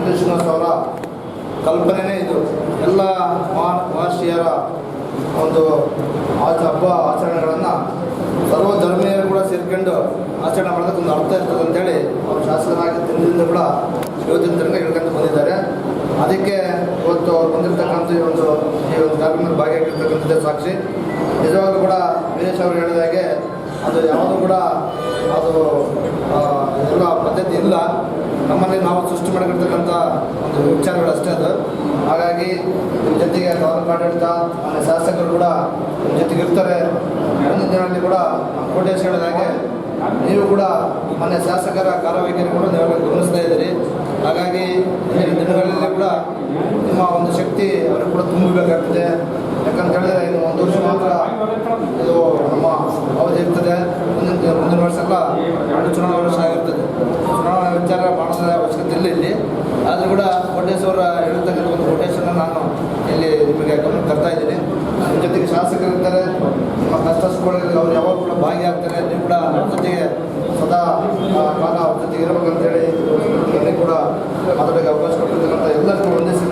ಪುಟ್ಟೇಶ ಶ್ರೀನಿವಾಸ್ ಅವರ ಕಲ್ಪನೆಯೇ ಇದು. ಎಲ್ಲ ಮಹರ್ಷಿಯರ ಒಂದು ಹಬ್ಬ ಆಚರಣೆಗಳನ್ನು ಸರ್ವಧರ್ಮೀಯರು ಕೂಡ ಸೇರ್ಕೊಂಡು ಆಚರಣೆ ಮಾಡೋದಕ್ಕೆ ಒಂದು ಅರ್ಥ ಇರ್ತದೆ ಅಂತೇಳಿ ಅವರು ಶಾಸಕರಾಗಿ ದಿನದಿಂದ ಕೂಡ ಇವತ್ತಿನ ತನಕ ಹೇಳ್ಕೊಂಡು ಬಂದಿದ್ದಾರೆ. ಅದಕ್ಕೆ ಇವತ್ತು ಅವ್ರು ಬಂದಿರತಕ್ಕಂಥ ಈ ಒಂದು ಕಾರ್ಯಕ್ರಮದಲ್ಲಿ ಭಾಗಿಯಾಗಿರ್ತಕ್ಕಂಥದ್ದೇ ಸಾಕ್ಷಿ. ನಿಜವಾಗ್ಲೂ ಕೂಡ ವೀರೇಶ್ ಅವರು ಹೇಳಿದ ಹಾಗೆ ಅದು ಯಾವುದೂ ಕೂಡ ಅದು ಎಲ್ಲ ಪದ್ಧತಿ ಇಲ್ಲ. ನಮ್ಮಲ್ಲಿ ನಾವು ಸೃಷ್ಟಿ ಮಾಡಿರ್ತಕ್ಕಂಥ ಒಂದು ವಿಚಾರಗಳಷ್ಟೇ ಅದು. ಹಾಗಾಗಿ ನಿಮ್ಮ ಜೊತೆಗೆ ತಾಲೂಕು ಆಡಳಿತ ಆಮೇಲೆ ಶಾಸಕರು ಕೂಡ ನಿಮ್ಮ ಜೊತೆಗೆ ಇರ್ತಾರೆ. ಮುಂದಿನ ದಿನಗಳಲ್ಲಿ ಕೂಡ ಕೋಟೇಶ್ ಹೇಳಿದ ಹಾಗೆ ನೀವು ಕೂಡ ಮೊನ್ನೆ ಶಾಸಕರ ಕಾರ್ಯವೈಖರಿ ಕೂಡ ನೀವು ಗಮನಿಸ್ತಾ ಇದ್ದೀರಿ. ಹಾಗಾಗಿ ಇಂದಿನ ದಿನಗಳಲ್ಲಿ ಕೂಡ ನಿಮ್ಮ ಒಂದು ಶಕ್ತಿ ಅವರು ಕೂಡ ತುಂಬಬೇಕಾಗ್ತದೆ. ಯಾಕಂತ ಹೇಳಿದ್ರೆ ಇನ್ನು 1 ವರ್ಷ ಮಾತ್ರ ಇದು ನಮ್ಮ ಅವಧಿ ಇರ್ತದೆ. ಮುಂದಿನ ವರ್ಷ ಎಲ್ಲ ಚುನಾವಣಾ ವರ್ಷ ಆಗಿರ್ತದೆ. ಚುನಾವಣಾ ವಿಚಾರ ಮಾಡೋದ ಅವಶ್ಯಕತೆ ಇಲ್ಲ ಇಲ್ಲಿ. ಆದರೂ ಕೂಡ ಕೋಟೇಶ್ ಅವರ ಹೇಳ್ತಕ್ಕಂಥ ಒಂದು ಕೋಟೇಶನ್ನು ನಾನು ಇಲ್ಲಿ ನಿಮಗೆ ಗಮನ ತರ್ತಾ ಇದ್ದೀನಿ. ನಿಮ್ಮ ಜೊತೆಗೆ ಶಾಸಕರಿರ್ತಾರೆ, ನಿಮ್ಮ ಕಷ್ಟ ಸುಖಗಳಲ್ಲಿ ಅವ್ರು ಯಾವಾಗ ಕೂಡ ಭಾಗಿಯಾಗ್ತಾರೆ. ನೀವು ಕೂಡ ಅವ್ರ ಜೊತೆಗೆ ಸದಾ ಕಾಲ ಅವ್ರ ಜೊತೆಗೆ